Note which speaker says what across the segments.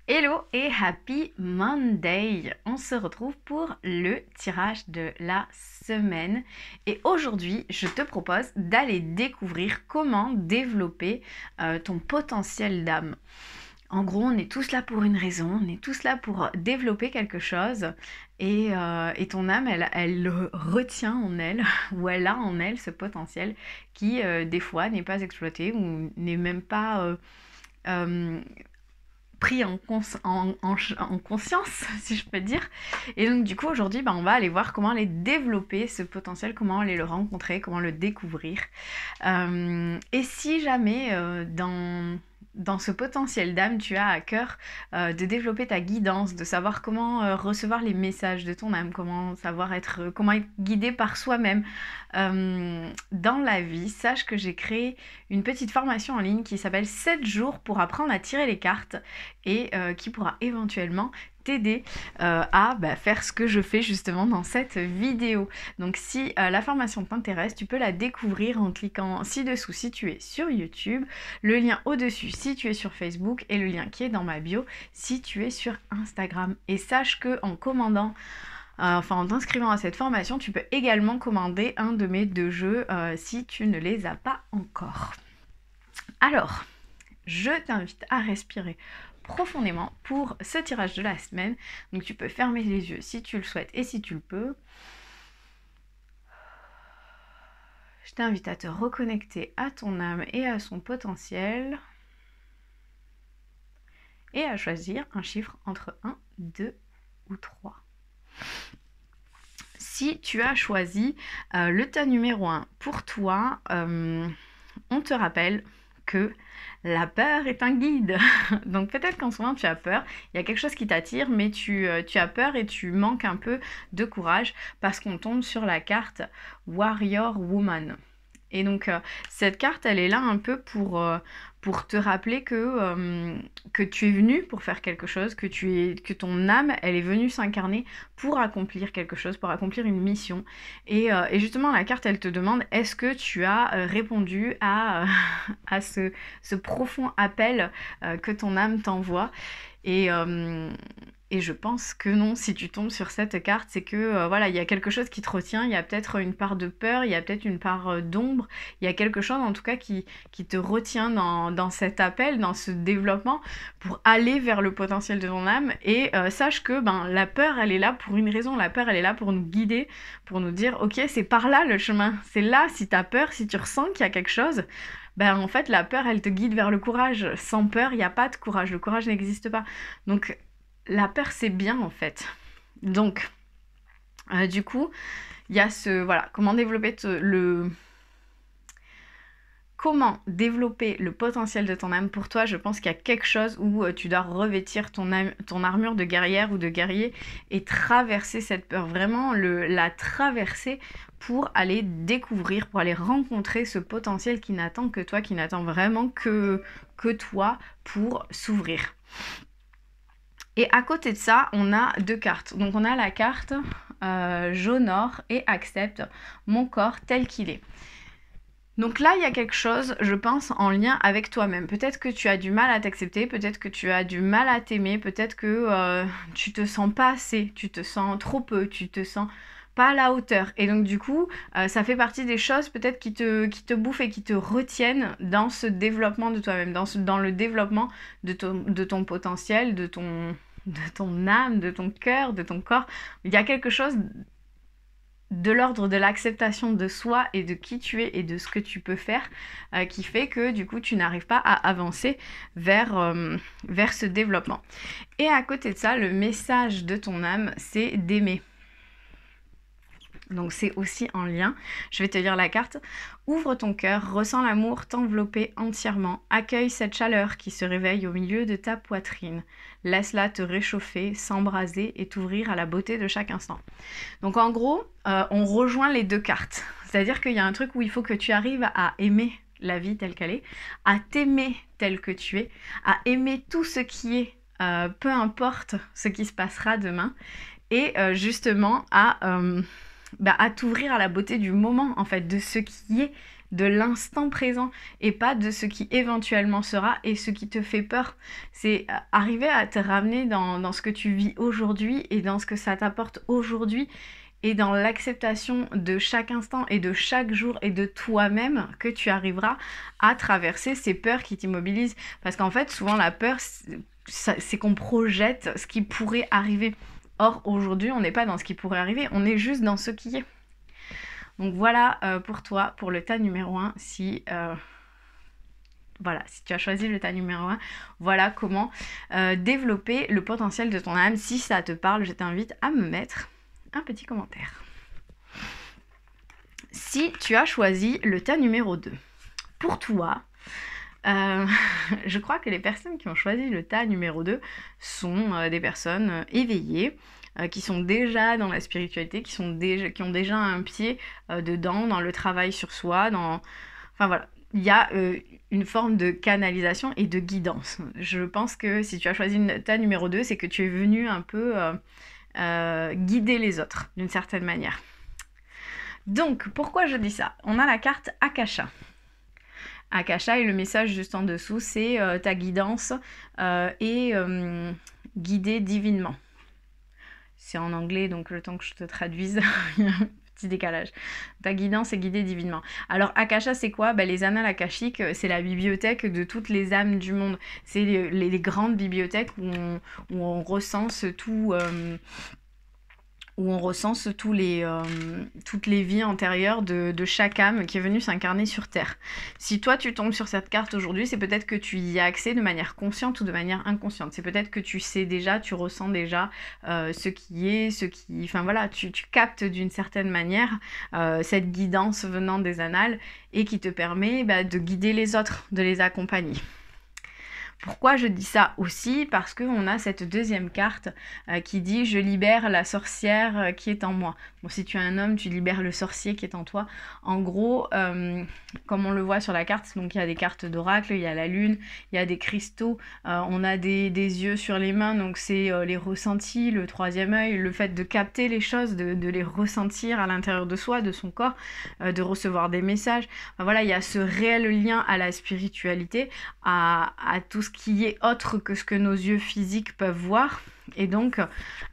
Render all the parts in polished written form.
Speaker 1: Hello et happy Monday! On se retrouve pour le tirage de la semaine et aujourd'hui je te propose d'aller découvrir comment développer ton potentiel d'âme. En gros, on est tous là pour une raison, on est tous là pour développer quelque chose et ton âme, elle le retient en elle ou elle a en elle ce potentiel qui des fois n'est pas exploité ou n'est même pas euh, pris en conscience, si je peux dire. Et donc du coup aujourd'hui, on va aller voir comment aller développer ce potentiel, comment aller le rencontrer, comment le découvrir. Et si jamais dans ce potentiel d'âme, tu as à cœur de développer ta guidance, de savoir comment recevoir les messages de ton âme, comment être guidé par soi-même dans la vie, sache que j'ai créé une petite formation en ligne qui s'appelle 7 jours pour apprendre à tirer les cartes et qui pourra éventuellement t'aider à faire ce que je fais justement dans cette vidéo. Donc si la formation t'intéresse, tu peux la découvrir en cliquant ci-dessous si tu es sur YouTube, le lien au-dessus si tu es sur Facebook et le lien qui est dans ma bio si tu es sur Instagram. Et sache que en commandant en t'inscrivant à cette formation, tu peux également commander un de mes 2 jeux si tu ne les as pas encore. Alors, je t'invite à respirer profondément pour ce tirage de la semaine. Donc tu peux fermer les yeux si tu le souhaites et si tu le peux. Je t'invite à te reconnecter à ton âme et à son potentiel. Et à choisir un chiffre entre 1, 2 ou 3. Si tu as choisi le tas numéro 1 pour toi, on te rappelle que la peur est un guide. Donc peut-être qu'en ce moment tu as peur, il y a quelque chose qui t'attire, mais tu as peur et tu manques un peu de courage parce qu'on tombe sur la carte Warrior Woman. Et donc cette carte, elle est là un peu pour te rappeler que tu es venu pour faire quelque chose, que ton âme, elle est venue s'incarner pour accomplir quelque chose, pour accomplir une mission. Et justement, la carte, elle te demande, est-ce que tu as répondu à ce profond appel que ton âme t'envoie et je pense que non, si tu tombes sur cette carte, c'est que voilà, il y a quelque chose qui te retient, il y a peut-être une part de peur, il y a peut-être une part d'ombre, il y a quelque chose en tout cas qui te retient dans cet appel, dans ce développement pour aller vers le potentiel de ton âme. Et sache que la peur, elle est là pour une raison, la peur, elle est là pour nous guider, pour nous dire, ok, c'est par là le chemin, c'est là, si tu as peur, si tu ressens qu'il y a quelque chose, en fait, la peur, elle te guide vers le courage. Sans peur, il n'y a pas de courage. Le courage n'existe pas. Donc, la peur, c'est bien, en fait. Donc, du coup, il y a voilà, comment développer Comment développer le potentiel de ton âme. Pour toi, je pense qu'il y a quelque chose où tu dois revêtir ton armure de guerrière ou de guerrier et traverser cette peur. Vraiment, la traverser pour aller découvrir, pour aller rencontrer ce potentiel qui n'attend que toi, qui n'attend vraiment que toi pour s'ouvrir. Et à côté de ça, on a 2 cartes. Donc on a la carte j'honore et accepte mon corps tel qu'il est. Donc là, il y a quelque chose, je pense, en lien avec toi-même. Peut-être que tu as du mal à t'accepter, peut-être que tu as du mal à t'aimer, peut-être que tu te sens pas assez, tu te sens trop peu, tu te sens pas à la hauteur. Et donc du coup, ça fait partie des choses peut-être qui te bouffent et qui te retiennent dans ce développement de toi-même, dans le développement de ton potentiel, de ton âme, de ton cœur, de ton corps. Il y a quelque chose de l'ordre de l'acceptation de soi et de qui tu es et de ce que tu peux faire qui fait que du coup tu n'arrives pas à avancer vers ce développement. Et à côté de ça, le message de ton âme, c'est d'aimer. Donc c'est aussi en lien. Je vais te lire la carte. Ouvre ton cœur, ressens l'amour t'envelopper entièrement. Accueille cette chaleur qui se réveille au milieu de ta poitrine. Laisse-la te réchauffer, s'embraser et t'ouvrir à la beauté de chaque instant. Donc en gros, on rejoint les 2 cartes. C'est-à-dire qu'il y a un truc où il faut que tu arrives à aimer la vie telle qu'elle est, à t'aimer tel que tu es, à aimer tout ce qui est, peu importe ce qui se passera demain, et justement à t'ouvrir à la beauté du moment, en fait, de ce qui est de l'instant présent et pas de ce qui éventuellement sera et ce qui te fait peur. C'est arriver à te ramener dans ce que tu vis aujourd'hui et dans ce que ça t'apporte aujourd'hui et dans l'acceptation de chaque instant et de chaque jour et de toi-même que tu arriveras à traverser ces peurs qui t'immobilisent. Parce qu'en fait, souvent la peur, c'est qu'on projette ce qui pourrait arriver. Or, aujourd'hui, on n'est pas dans ce qui pourrait arriver, on est juste dans ce qui est. Donc voilà pour toi, pour le tas numéro 1, si tu as choisi le tas numéro 1, voilà comment développer le potentiel de ton âme. Si ça te parle, je t'invite à me mettre un petit commentaire. Si tu as choisi le tas numéro 2, pour toi, je crois que les personnes qui ont choisi le tas numéro 2 sont des personnes éveillées, qui sont déjà dans la spiritualité, qui ont déjà un pied dedans, dans le travail sur soi, enfin voilà. Il y a une forme de canalisation et de guidance. Je pense que si tu as choisi le tas numéro 2, c'est que tu es venu un peu guider les autres, d'une certaine manière. Donc, pourquoi je dis ça? On a la carte Akasha. Akasha et le message juste en dessous, c'est ta guidance et guidée divinement. C'est en anglais, donc le temps que je te traduise, il y a un petit décalage. Ta guidance est guidée divinement. Alors Akasha, c'est quoi? Les annales akashiques, c'est la bibliothèque de toutes les âmes du monde. C'est les grandes bibliothèques où on recense tout... où on recense toutes les vies antérieures de chaque âme qui est venue s'incarner sur Terre. Si toi tu tombes sur cette carte aujourd'hui, c'est peut-être que tu y as accès de manière consciente ou de manière inconsciente. C'est peut-être que tu sais déjà, tu ressens déjà ce qui est, enfin voilà, tu captes d'une certaine manière cette guidance venant des annales et qui te permet de guider les autres, de les accompagner. Pourquoi je dis ça aussi? Parce qu'on a cette deuxième carte qui dit « Je libère la sorcière qui est en moi ». Bon, si tu es un homme, tu libères le sorcier qui est en toi. En gros, comme on le voit sur la carte, donc il y a des cartes d'oracle, il y a la lune, il y a des cristaux, on a des yeux sur les mains, donc c'est les ressentis, le troisième œil, le fait de capter les choses, de les ressentir à l'intérieur de soi, de son corps, de recevoir des messages. Enfin, voilà, il y a ce réel lien à la spiritualité, à tout ce qui est autre que ce que nos yeux physiques peuvent voir. Et donc,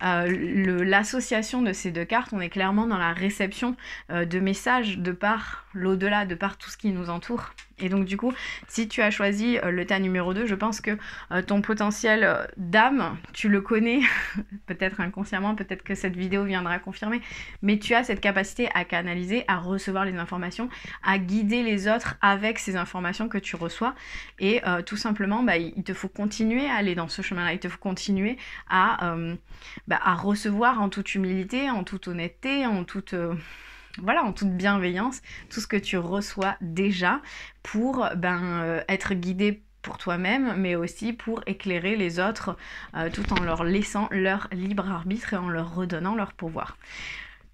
Speaker 1: l'association de ces deux cartes, on est clairement dans la réception de messages de par l'au-delà, de par tout ce qui nous entoure. Et donc du coup, si tu as choisi le tas numéro 2, je pense que ton potentiel d'âme, tu le connais, peut-être inconsciemment, peut-être que cette vidéo viendra confirmer, mais tu as cette capacité à canaliser, à recevoir les informations, à guider les autres avec ces informations que tu reçois. Et tout simplement, il te faut continuer à aller dans ce chemin-là, il te faut continuer à recevoir en toute humilité, en toute honnêteté, en toute bienveillance, tout ce que tu reçois déjà pour être guidé pour toi-même, mais aussi pour éclairer les autres tout en leur laissant leur libre arbitre et en leur redonnant leur pouvoir.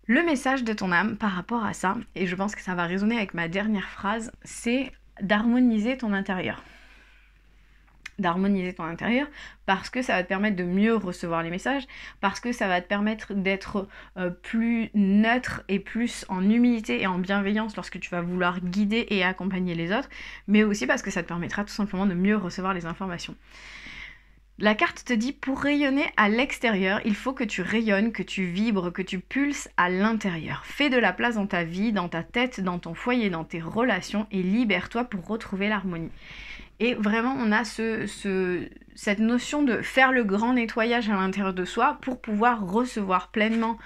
Speaker 1: Le message de ton âme par rapport à ça, et je pense que ça va résonner avec ma dernière phrase, c'est d'harmoniser ton intérieur. D'harmoniser ton intérieur parce que ça va te permettre de mieux recevoir les messages, parce que ça va te permettre d'être plus neutre et plus en humilité et en bienveillance lorsque tu vas vouloir guider et accompagner les autres, mais aussi parce que ça te permettra tout simplement de mieux recevoir les informations. La carte te dit, pour rayonner à l'extérieur, il faut que tu rayonnes, que tu vibres, que tu pulses à l'intérieur. Fais de la place dans ta vie, dans ta tête, dans ton foyer, dans tes relations et libère-toi pour retrouver l'harmonie. Et vraiment, on a cette notion de faire le grand nettoyage à l'intérieur de soi pour pouvoir recevoir pleinement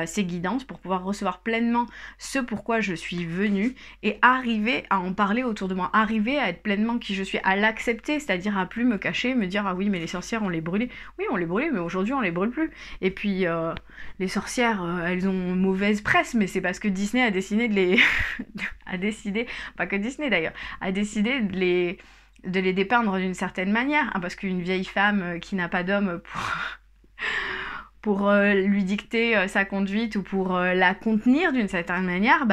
Speaker 1: ces guidances, pour pouvoir recevoir pleinement ce pourquoi je suis venue et arriver à en parler autour de moi, arriver à être pleinement qui je suis, à l'accepter, c'est-à-dire à plus me cacher, me dire « Ah oui, mais les sorcières, on les brûlait. » Oui, on les brûlait, mais aujourd'hui, on les brûle plus. Et puis, les sorcières, elles ont mauvaise presse, mais c'est parce que Disney a décidé de les... a décidé, pas que Disney d'ailleurs, a décidé de les dépeindre d'une certaine manière, parce qu'une vieille femme qui n'a pas d'homme pour lui dicter sa conduite ou pour la contenir d'une certaine manière,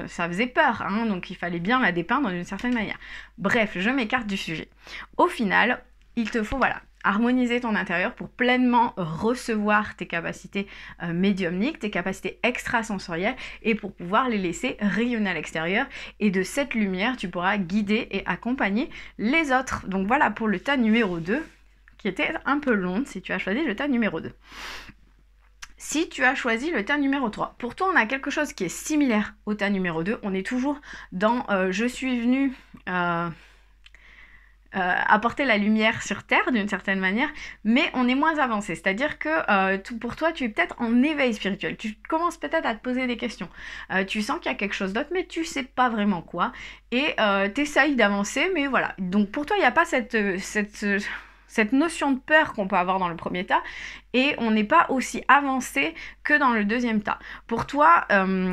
Speaker 1: ça faisait peur, donc il fallait bien la dépeindre d'une certaine manière. Bref, je m'écarte du sujet. Au final, il te faut harmoniser ton intérieur pour pleinement recevoir tes capacités médiumniques, tes capacités extrasensorielles et pour pouvoir les laisser rayonner à l'extérieur. Et de cette lumière, tu pourras guider et accompagner les autres. Donc voilà pour le tas numéro 2, qui était un peu long si tu as choisi le tas numéro 2. Si tu as choisi le tas numéro 3, pour toi on a quelque chose qui est similaire au tas numéro 2, on est toujours dans je suis venu apporter la lumière sur Terre d'une certaine manière, mais on est moins avancé, c'est-à-dire que pour toi tu es peut-être en éveil spirituel, tu commences peut-être à te poser des questions, tu sens qu'il y a quelque chose d'autre mais tu sais pas vraiment quoi, et t'essayes d'avancer, mais voilà, donc pour toi il n'y a pas cette notion de peur qu'on peut avoir dans le premier tas, et on n'est pas aussi avancé que dans le deuxième tas. Pour toi,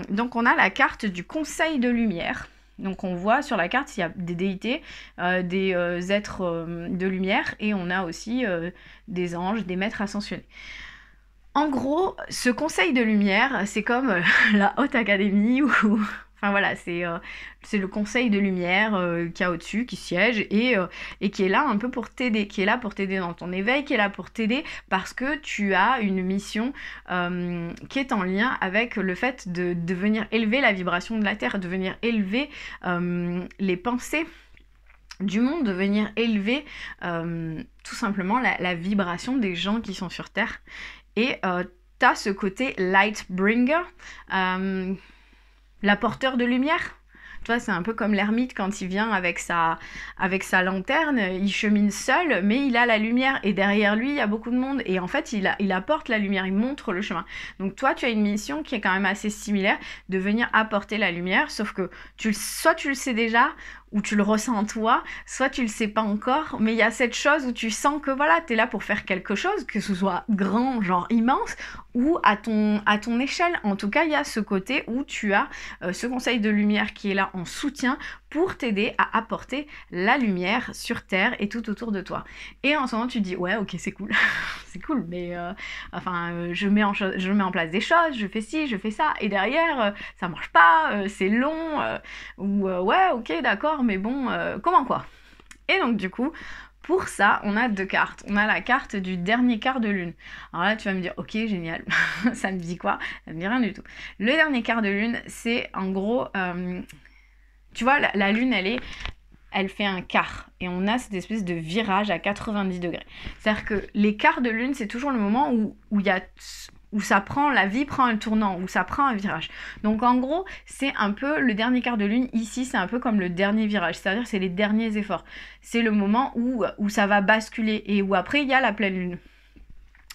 Speaker 1: donc on a la carte du conseil de lumière. Donc on voit sur la carte, il y a des déités, des êtres de lumière, et on a aussi des anges, des maîtres ascensionnés. En gros, ce conseil de lumière, c'est comme la Haute Académie ou... Enfin voilà, c'est le conseil de lumière qui a au-dessus, qui siège et qui est là un peu pour t'aider, qui est là pour t'aider dans ton éveil, qui est là pour t'aider parce que tu as une mission qui est en lien avec le fait de venir élever la vibration de la Terre, de venir élever les pensées du monde, de venir élever tout simplement la vibration des gens qui sont sur Terre. Et t'as ce côté light bringer, l'apporteur de lumière. Tu vois, c'est un peu comme l'ermite quand il vient avec sa lanterne, il chemine seul, mais il a la lumière, et derrière lui, il y a beaucoup de monde, et en fait, il apporte la lumière, il montre le chemin. Donc toi, tu as une mission qui est quand même assez similaire, de venir apporter la lumière, sauf que soit tu le sais déjà, ou tu le ressens en toi, soit tu le sais pas encore, mais il y a cette chose où tu sens que voilà, tu es là pour faire quelque chose, que ce soit grand, genre immense, ou à ton échelle. En tout cas, il y a ce côté où tu as ce conseil de lumière qui est là en soutien pour t'aider à apporter la lumière sur Terre et tout autour de toi. Et en ce moment, tu te dis, ouais, ok, c'est cool, c'est cool, mais je mets en place des choses, je fais ci, je fais ça, et derrière, ça marche pas, c'est long, ouais, ok, d'accord, mais bon, comment quoi? Et donc, du coup, pour ça, on a 2 cartes. On a la carte du dernier quart de lune. Alors là, tu vas me dire, ok, génial, ça me dit quoi? Ça me dit rien du tout. Le dernier quart de lune, c'est en gros... tu vois, la lune, elle fait un quart. Et on a cette espèce de virage à 90 degrés. C'est-à-dire que les quarts de lune, c'est toujours le moment où la vie prend un tournant, où ça prend un virage. Donc en gros, c'est un peu le dernier quart de lune, ici, c'est un peu comme le dernier virage. C'est-à-dire c'est les derniers efforts. C'est le moment où ça va basculer et où après, il y a la pleine lune.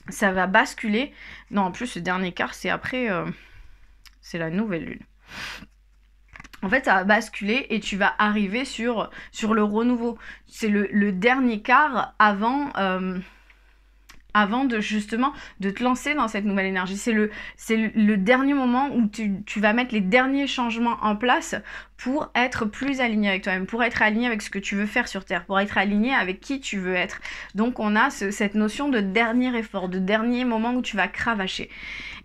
Speaker 1: Ça va basculer. Non, en plus, ce dernier quart, c'est après... c'est la nouvelle lune. En fait, ça va basculer et tu vas arriver sur le renouveau. C'est le dernier quart avant de justement de te lancer dans cette nouvelle énergie. C'est le dernier moment où tu vas mettre les derniers changements en place pour être plus aligné avec toi-même, pour être aligné avec ce que tu veux faire sur Terre, pour être aligné avec qui tu veux être. Donc on a cette notion de dernier effort, de dernier moment où tu vas cravacher.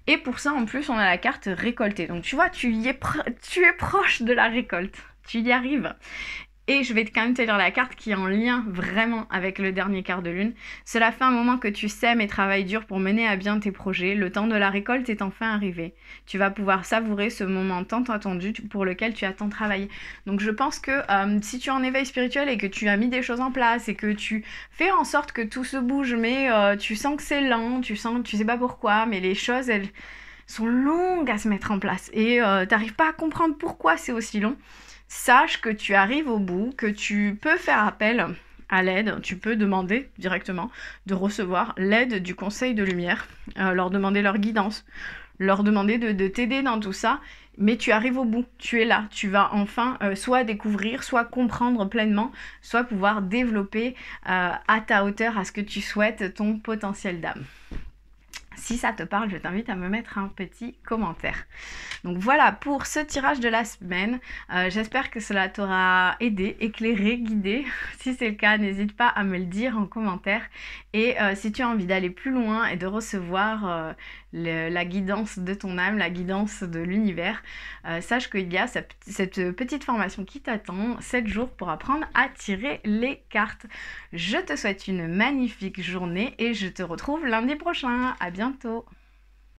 Speaker 1: Et pour ça, en plus, on a la carte récoltée. Donc tu vois, tu es proche de la récolte. Tu y arrives. Et je vais quand même te lire la carte qui est en lien vraiment avec le dernier quart de lune. Cela fait un moment que tu sèmes et travailles dur pour mener à bien tes projets. Le temps de la récolte est enfin arrivé. Tu vas pouvoir savourer ce moment tant attendu pour lequel tu as tant travaillé. Donc je pense que si tu es en éveil spirituel et que tu as mis des choses en place et que tu fais en sorte que tout se bouge, mais tu sens que c'est lent, tu sais pas pourquoi, mais les choses, elles sont longues à se mettre en place. Et t'arrives pas à comprendre pourquoi c'est aussi long. Sache que tu arrives au bout, que tu peux faire appel à l'aide, tu peux demander directement de recevoir l'aide du conseil de lumière, leur demander leur guidance, leur demander de t'aider dans tout ça, mais tu arrives au bout, tu es là, tu vas enfin soit découvrir, soit comprendre pleinement, soit pouvoir développer à ta hauteur, à ce que tu souhaites, ton potentiel d'âme. Si ça te parle, je t'invite à me mettre un petit commentaire. Donc voilà pour ce tirage de la semaine. J'espère que cela t'aura aidé, éclairé, guidé. Si c'est le cas, n'hésite pas à me le dire en commentaire. Et si tu as envie d'aller plus loin et de recevoir la guidance de ton âme, la guidance de l'univers, sache qu'il y a cette petite formation qui t'attend, 7 jours pour apprendre à tirer les cartes. Je te souhaite une magnifique journée et je te retrouve lundi prochain. À bientôt.